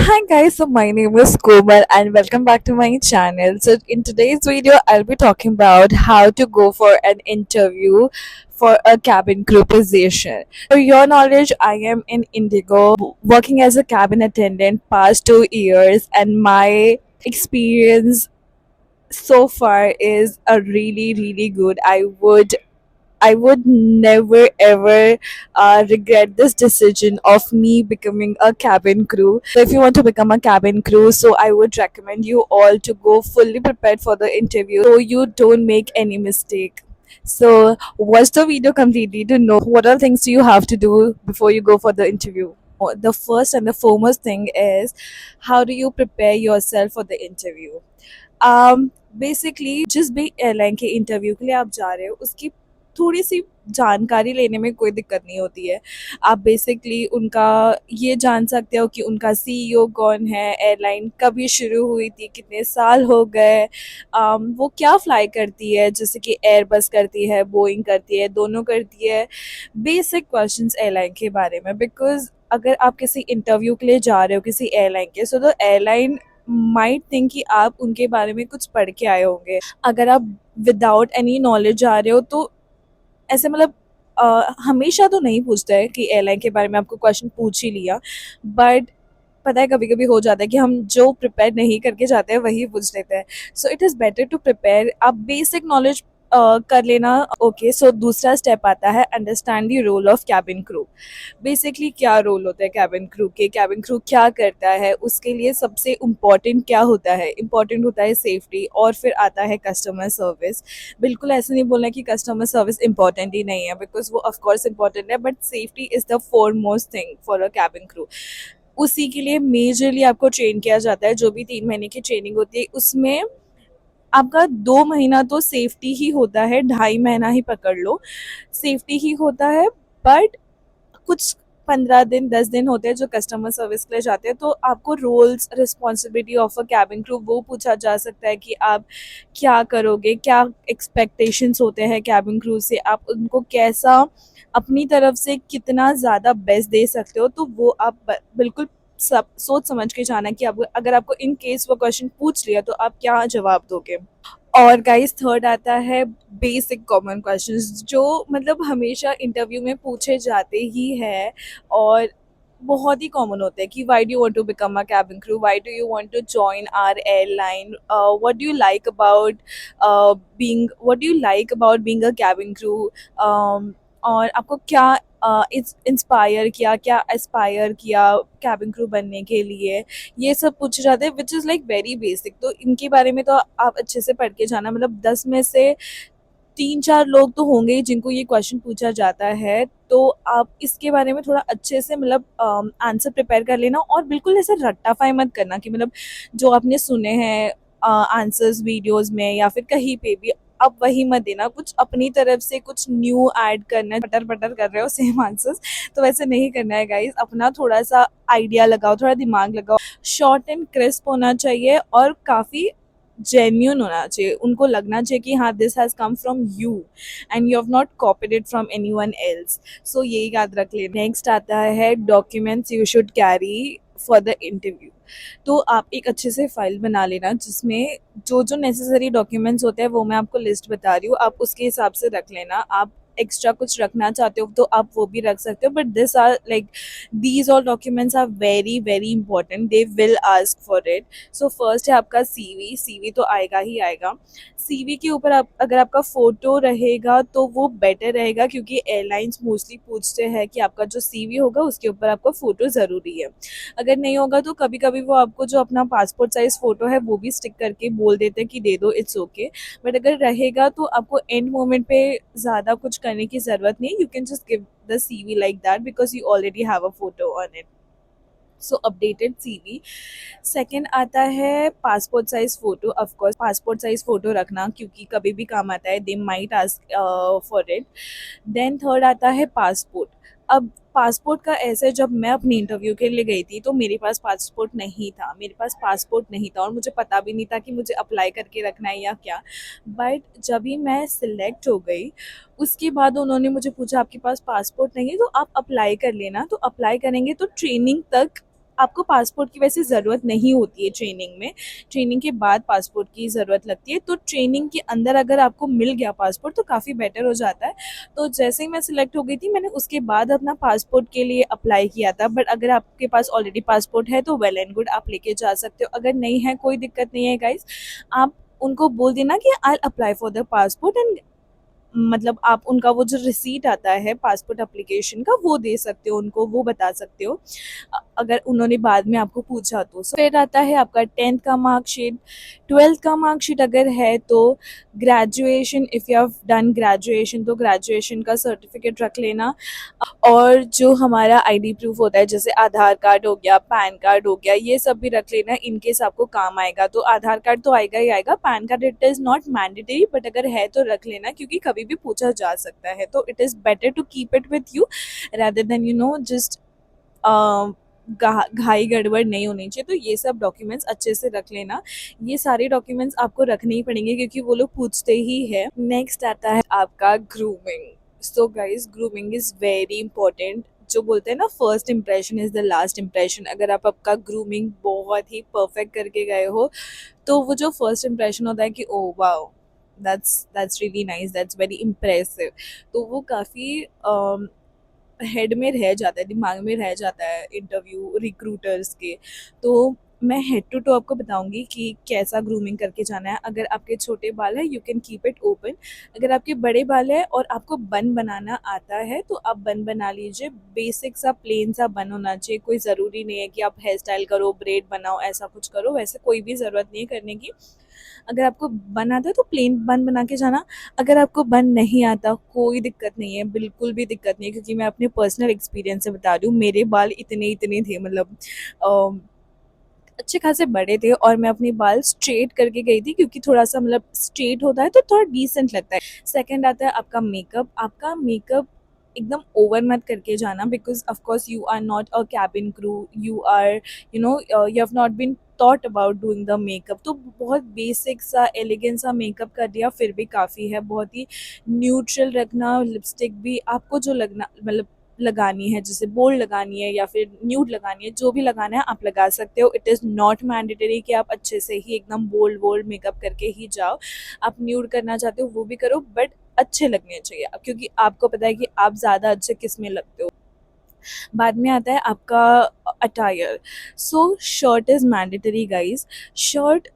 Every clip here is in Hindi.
Hi guys, so my name is Komal and welcome back to my channel. So in today's video, I'll be talking about how to go for an interview for a cabin crew position. For your knowledge, I am in Indigo working as a cabin attendant past 2 years, and my experience so far is a really good. I would never ever regret this decision of me becoming a cabin crew. So if you want to become a cabin crew, so I would recommend you all to go fully prepared for the interview so you don't make any mistake. So watch the video completely to know what are things you have to do before you go for the interview. The first and the foremost thing is, how do you prepare yourself for the interview? Basically जिस भी एयरलाइन के इंटरव्यू के लिए आप जा रहे हो उसकी थोड़ी सी जानकारी लेने में कोई दिक्कत नहीं होती है। आप बेसिकली उनका ये जान सकते हो कि उनका सीईओ कौन है, एयरलाइन कभी शुरू हुई थी, कितने साल हो गए, वो क्या फ़्लाई करती है, जैसे कि एयरबस करती है, बोइंग करती है, दोनों करती है। बेसिक क्वेश्चंस एयरलाइन के बारे में, बिकॉज़ अगर आप किसी इंटरव्यू के लिए जा रहे हो किसी एयरलाइन के, so the airline might think कि आप उनके बारे में कुछ पढ़ के आए होंगे। अगर आप विदाउट एनी नॉलेज जा रहे हो तो ऐसे मतलब हमेशा तो नहीं पूछता है कि एयरलाइन के बारे में आपको क्वेश्चन पूछ ही लिया, बट पता है कभी-कभी हो जाता है कि हम जो प्रिपेयर नहीं करके जाते हैं वही पूछ लेते हैं। So it is better to prepare, आप बेसिक नॉलेज कर लेना। ओके, सो दूसरा स्टेप आता है understand the role of cabin crew. Basically क्या रोल होता है कैबिन क्रू के, कैबिन क्रू क्या करता है, उसके लिए सबसे इम्पोर्टेंट क्या होता है? इम्पोर्टेंट होता है सेफ्टी, और फिर आता है कस्टमर सर्विस। बिल्कुल ऐसे नहीं बोलना कि कस्टमर सर्विस इम्पॉर्टेंट ही नहीं है, बिकॉज़ वो ऑफ कोर्स इम्पॉर्टेंट है, but safety is the foremost thing for a cabin crew. उसी के लिए मेजरली आपको ट्रेन किया जाता है। जो भी 3 महीने की ट्रेनिंग होती है उसमें आपका 2 महीना तो सेफ्टी ही होता है, ढाई महीना ही पकड़ लो, सेफ्टी ही होता है। बट कुछ 15 दिन 10 दिन होते हैं जो कस्टमर सर्विस के लिए जाते हैं, तो आपको roles responsibility of a cabin crew वो पूछा जा सकता है कि आप क्या करोगे, क्या एक्सपेक्टेशंस होते हैं कैबिन क्रू से, आप उनको कैसा अपनी तरफ से कितना ज़्यादा बेस्ट दे सकते हो, तो वो आप बिल्कुल सब सोच समझ के जाना कि आप अगर आपको इन केस वो क्वेश्चन पूछ लिया तो आप क्या जवाब दोगे। और गाइस थर्ड आता है बेसिक कॉमन क्वेश्चंस, जो मतलब हमेशा इंटरव्यू में पूछे जाते ही हैं और बहुत ही कॉमन होते हैं कि why do you want to become a cabin crew, why do you want to join our airline, what do you like about being, what do you like about being a cabin crew, और आपको क्या इंस्पायर किया, क्या एस्पायर किया कैबिन क्रू बनने के लिए, ये सब पूछे जाते हैं, which is like very basic. तो इनके बारे में तो आप अच्छे से पढ़ के जाना, मतलब 10 में से 3-4 लोग तो होंगे ही जिनको ये क्वेश्चन पूछा जाता है, तो आप इसके बारे में थोड़ा अच्छे से मतलब आंसर प्रिपेयर कर लेना, और बिल्कुल ऐसे रट्टाफाई मत करना कि मतलब जो आपने सुने हैं आंसर्स वीडियोज़ में या फिर कहीं पे भी, आप वही मत देना, कुछ अपनी तरफ से कुछ न्यू ऐड करना है, पटर-पटर कर रहे हो सेम आंसर्स, तो वैसे नहीं करना है गाइज़, अपना थोड़ा-सा आइडिया लगाओ, थोड़ा दिमाग लगाओ, शॉर्ट एंड क्रिस्प होना चाहिए और काफ़ी जेन्युइन होना चाहिए, उनको लगना चाहिए कि हाँ this has come from you and you have not copied it from anyone else. So यही याद रख लें। नेक्स्ट आता है documents you should carry for the interview. तो आप एक अच्छे से फाइल बना लेना जिसमें जो जो नेसेसरी डॉक्यूमेंट्स होते हैं वो मैं आपको लिस्ट बता रही हूँ, आप उसके हिसाब से रख लेना। आप एक्स्ट्रा कुछ रखना चाहते हो तो आप वो भी रख सकते हो, but this are like these all documents are very very important, they will ask for it. So first है आपका सीवी, सीवी तो आएगा ही आएगा। सीवी के ऊपर आप अगर आपका फ़ोटो रहेगा तो वो बेटर रहेगा, क्योंकि एयरलाइंस मोस्टली पूछते हैं कि आपका जो सीवी होगा उसके ऊपर आपका फ़ोटो ज़रूरी है। अगर नहीं होगा तो कभी-कभी वो आपको जो अपना पासपोर्ट साइज़ फ़ोटो है वो भी स्टिक करके बोल देते हैं कि दे दो, इट्स ओके। बट अगर रहेगा तो आपको एंड मोमेंट पे ज़्यादा कुछ करने की ज़रूरत नहीं है, you can just give the CV like that because you already have a photo on it. So updated CV. Second आता है passport size photo, of course passport size photo रखना क्योंकि कभी भी काम आता है, they might ask for it. Then third आता है पासपोर्ट। अब पासपोर्ट का ऐसे, जब मैं अपनी इंटरव्यू के लिए गई थी तो मेरे पास पासपोर्ट नहीं था, मेरे पास पासपोर्ट नहीं था और मुझे पता भी नहीं था कि मुझे अप्लाई करके रखना है या क्या। बट जब ही मैं सिलेक्ट हो गई उसके बाद उन्होंने मुझे पूछा आपके पास पासपोर्ट नहीं है तो आप अप्लाई कर लेना। तो अप्लाई करेंगे तो ट्रेनिंग तक आपको पासपोर्ट की वैसे ज़रूरत नहीं होती है ट्रेनिंग में, ट्रेनिंग के बाद पासपोर्ट की ज़रूरत लगती है। तो ट्रेनिंग के अंदर अगर आपको मिल गया पासपोर्ट तो काफ़ी बेटर हो जाता है। तो जैसे ही मैं सिलेक्ट हो गई थी, मैंने उसके बाद अपना पासपोर्ट के लिए अप्लाई किया था। बट अगर आपके पास ऑलरेडी पासपोर्ट है तो वेल एंड गुड, आप लेके जा सकते हो। अगर नहीं है कोई दिक्कत नहीं है गाइज, आप उनको बोल देना कि I apply for the passport and मतलब आप उनका वो जो रिसीट आता है पासपोर्ट एप्लीकेशन का वो दे सकते हो उनको, वो बता सकते हो अगर उन्होंने बाद में आपको पूछा तो। फिर आता है आपका 10th का मार्कशीट, 12th का मार्कशीट अगर है तो graduation, if you have done graduation तो ग्रेजुएशन का सर्टिफिकेट रख लेना। और जो हमारा आईडी प्रूफ होता है जैसे आधार कार्ड हो गया, पैन कार्ड हो गया, ये सब भी रख लेना इन केस आपको काम आएगा। तो आधार कार्ड तो आएगा ही आएगा, pan card it is not mandatory but अगर है तो रख लेना क्योंकि कभी भी पूछा जा सकता है। तो it is better to keep it with you rather than just घाई गड़बड़ नहीं होनी चाहिए। तो ये सब डॉक्यूमेंट्स अच्छे से रख लेना। ये सारे डॉक्यूमेंट्स आपको रखने ही पड़ेंगे क्योंकि वो लोग पूछते ही है। नेक्स्ट आता है आपका grooming. So guys, grooming is very important. जो बोलते हैं ना, first impression is the last impression. अगर आप आपका ग्रूमिंग बहुत ही परफेक्ट करके गए हो तो वो जो फर्स्ट इम्प्रेशन होता है कि oh wow, that's really nice, that's very impressive, तो वो काफ़ी हेड में रह जाता है, दिमाग में रह जाता है इंटरव्यू रिक्रूटर्स के। तो मैं हेड टू टू आपको बताऊंगी कि कैसा ग्रूमिंग करके जाना है। अगर आपके छोटे बाल है you can keep it open. अगर आपके बड़े बाल है और आपको बन बनाना आता है तो आप बन बना लीजिए। बेसिक सा प्लेन सा बन होना चाहिए। कोई ज़रूरी नहीं है कि आप हेयर स्टाइल करो, ब्रेड बनाओ, ऐसा कुछ करो, वैसे कोई भी ज़रूरत नहीं है करने की। अगर आपको बन आता है तो प्लेन बन बना के जाना। अगर आपको बन नहीं आता कोई दिक्कत नहीं है, बिल्कुल भी दिक्कत नहीं है, क्योंकि मैं अपने पर्सनल एक्सपीरियंस से बता रही हूँ। मेरे बाल इतने इतने थे, मतलब अच्छे खासे बड़े थे और मैं अपने बाल स्ट्रेट करके गई थी क्योंकि थोड़ा सा मतलब स्ट्रेट होता है तो थोड़ा डिसेंट लगता है। सेकंड आता है आपका मेकअप। आपका मेकअप एकदम ओवर मत करके जाना because of course you are not a cabin crew, you are you have not been thought about doing the makeup. तो बहुत बेसिक सा एलिगेंट सा मेकअप कर दिया फिर भी काफ़ी है। बहुत ही न्यूट्रल रखना। लिपस्टिक भी आपको जो लगना मतलब लगानी है, जैसे बोल्ड लगानी है या फिर न्यूड लगानी है, जो भी लगाना है आप लगा सकते हो। इट इज़ नॉट मैंडेटरी कि आप अच्छे से ही एकदम बोल्ड बोल्ड मेकअप करके ही जाओ। आप न्यूड करना चाहते हो वो भी करो बट अच्छे लगने चाहिए क्योंकि आपको पता है कि आप ज़्यादा अच्छे किस में लगते हो। बाद में आता है आपका attire. So shirt is mandatory guys. Shirt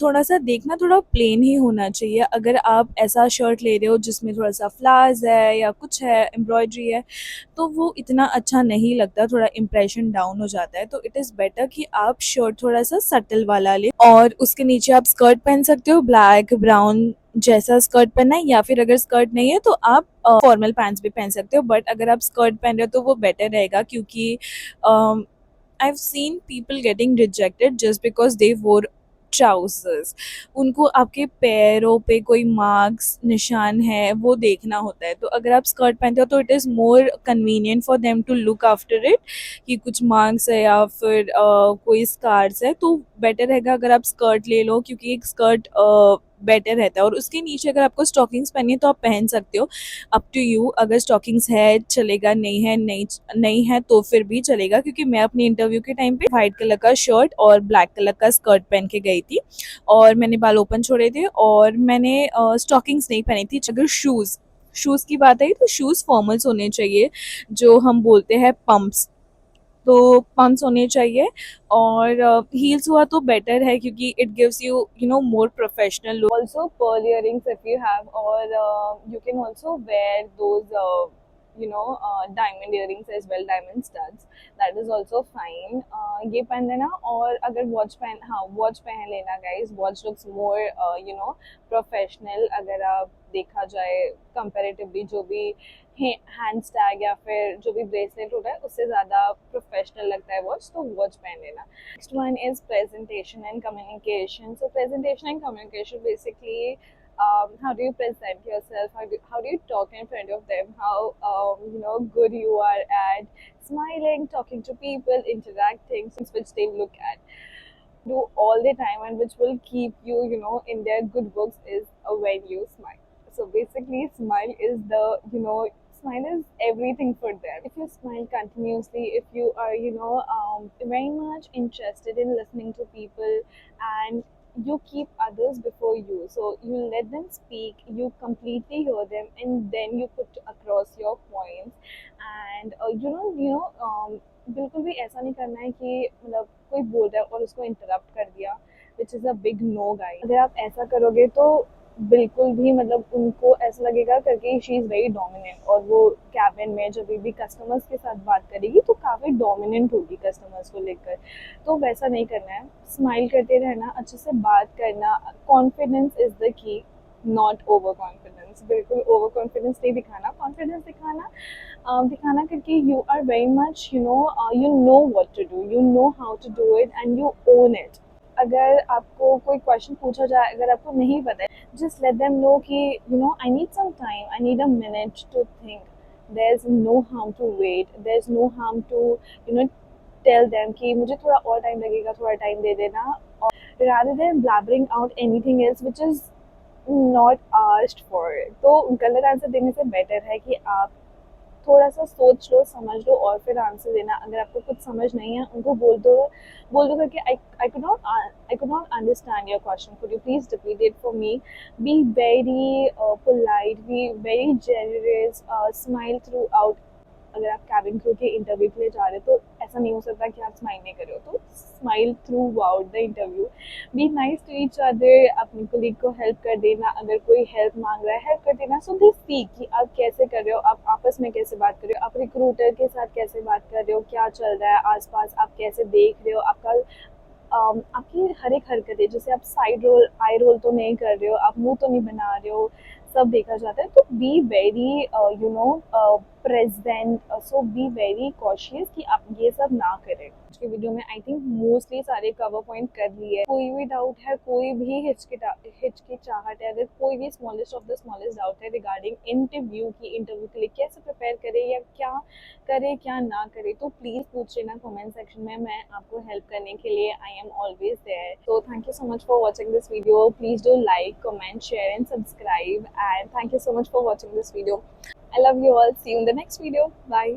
थोड़ा सा देखना थोड़ा प्लेन ही होना चाहिए। अगर आप ऐसा शर्ट ले रहे हो जिसमें थोड़ा सा फ्लावर्स है या कुछ है, एम्ब्रॉयडरी है, तो वो इतना अच्छा नहीं लगता, थोड़ा इम्प्रेशन डाउन हो जाता है। तो इट इज़ बेटर कि आप शर्ट थोड़ा सा सटल वाला ले और उसके नीचे आप स्कर्ट पहन सकते हो, ब्लैक ब्राउन जैसा स्कर्ट पहनना है, या फिर अगर स्कर्ट नहीं है तो आप फॉर्मल पैंट्स भी पहन सकते हो। बट अगर आप स्कर्ट पहन रहे हो तो वो बेटर रहेगा क्योंकि I've seen people getting rejected just because they wore trousers. उनको आपके पैरों पे कोई मार्क्स निशान है वो देखना होता है। तो अगर आप स्कर्ट पहनते हो तो it is more convenient for them to look after it कि कुछ मार्क्स है या फिर कोई स्कार्स है। तो बेटर रहेगा अगर आप स्कर्ट ले लो क्योंकि एक स्कर्ट बेटर रहता है। और उसके नीचे अगर आपको स्टॉकिंग्स पहनी है तो आप पहन सकते हो, अप टू यू। अगर स्टॉकिंग्स है चलेगा, नहीं है नहीं है तो फिर भी चलेगा क्योंकि मैं अपने इंटरव्यू के टाइम पे वाइट कलर का शर्ट और ब्लैक कलर का स्कर्ट पहन के गई थी और मैंने बाल ओपन छोड़े थे और मैंने स्टॉकिंग्स नहीं पहनी थी। अगर शूज़ की बात आई तो शूज़ फॉर्मल्स होने चाहिए, जो हम बोलते हैं पम्प्स। तो पम्प्स होने चाहिए और हील्स हुआ तो बेटर है क्योंकि it gives you you know more professional look. Also pearl earrings if you have, और you can also wear those diamond earrings as well, diamond studs, that is also fine. ये पहन लेना। और अगर वॉच पहन, हाँ वॉच पहन लेना guys. Watch looks more professional अगर आप देखा जाए कंपेरेटिवली। जो भी हैंड टैग या फिर जो भी ब्रेसलेट होता है उससे ज़्यादा प्रोफेशनल लगता है वॉच, तो वॉच पहन लेना। Next one is presentation and communication. So presentation and communication basically how do you present yourself, how do you talk in front of them, how good you are at smiling, talking to people, interacting, things which they look at do all the time and which will keep you in their good books is when you smile. So basically smile is the smile is everything for them. If you smile continuously, if you are, very much interested in listening to people, and you keep others before you, so you let them speak, you completely hear them, and then you put across your points. And बिल्कुल भी ऐसा नहीं करना है कि मतलब कोई बोल रहा है और उसको इंटरप्ट कर दिया, which is a big no guys. अगर आप ऐसा करोगे तो बिल्कुल भी मतलब उनको ऐसा लगेगा करके शी इज़ वेरी डोमिनेंट, और वो कैबिन में जब भी कस्टमर्स के साथ बात करेगी तो काफ़ी डोमिनेंट होगी कस्टमर्स को लेकर। तो वैसा नहीं करना है, स्माइल करते रहना, अच्छे से बात करना, confidence is the key, not over confidence. बिल्कुल ओवर कॉन्फिडेंस नहीं दिखाना, कॉन्फिडेंस दिखाना, दिखाना करके you are very much you know what to do, you know how to do it and you own it. अगर आपको कोई क्वेश्चन पूछा जाए, अगर आपको नहीं पता है, just let them know कि I need some time, I need a minute to think. There's no harm to wait, there's no harm to you know tell them कि मुझे थोड़ा और टाइम लगेगा, थोड़ा टाइम दे देना, और rather than blabbering out anything else which is not asked for। तो गलत आंसर देने से बेटर है कि आप थोड़ा सा सोच लो, समझ लो, और फिर आंसर देना। अगर आपको कुछ समझ नहीं है, उनको बोल दो करके I could not understand your question, could you please repeat it for me। be very polite, be very generous, smile throughout। अगर आप कैबिन क्रू के इंटरव्यू के लिए जा रहे हो तो ऐसा नहीं हो सकता कि आप स्माइल नहीं कर रहे हो, तो smile throughout the interview. Be nice to each other, अपने कोलीग को हेल्प कर देना, अगर कोई हेल्प मांग रहा है हेल्प कर देना। सो दे सी कि आप कैसे कर रहे हो, आप आपस में कैसे बात कर रहे हो, आप रिक्रूटर के साथ कैसे बात कर रहे हो, क्या चल रहा है आसपास, आप कैसे देख रहे हो, आपका आपकी हर एक हरकतें, जैसे आप साइड रोल, आई रोल तो नहीं कर रहे हो, आप मुंह तो नहीं बना रहे हो, सब देखा जाता है। तो be very present, so be very cautious कि आप ये सब ना करें। आज की वीडियो में आई थिंक मोस्टली सारे कवर पॉइंट कर लिए। कोई भी डाउट है, कोई भी हिचकिचाहट है, अगर कोई भी smallest of the smallest doubt है रिगार्डिंग इंटरव्यू की, इंटरव्यू के लिए कैसे प्रिपेयर करे या क्या करे क्या ना करे, तो प्लीज़ पूछ लेना कमेंट सेक्शन में, मैं आपको हेल्प करने के लिए I am always there. So thank you so much for watching this video. Please do like, comment, share and subscribe, and thank you so much for watching this video. I love you all. See you in the next video. Bye.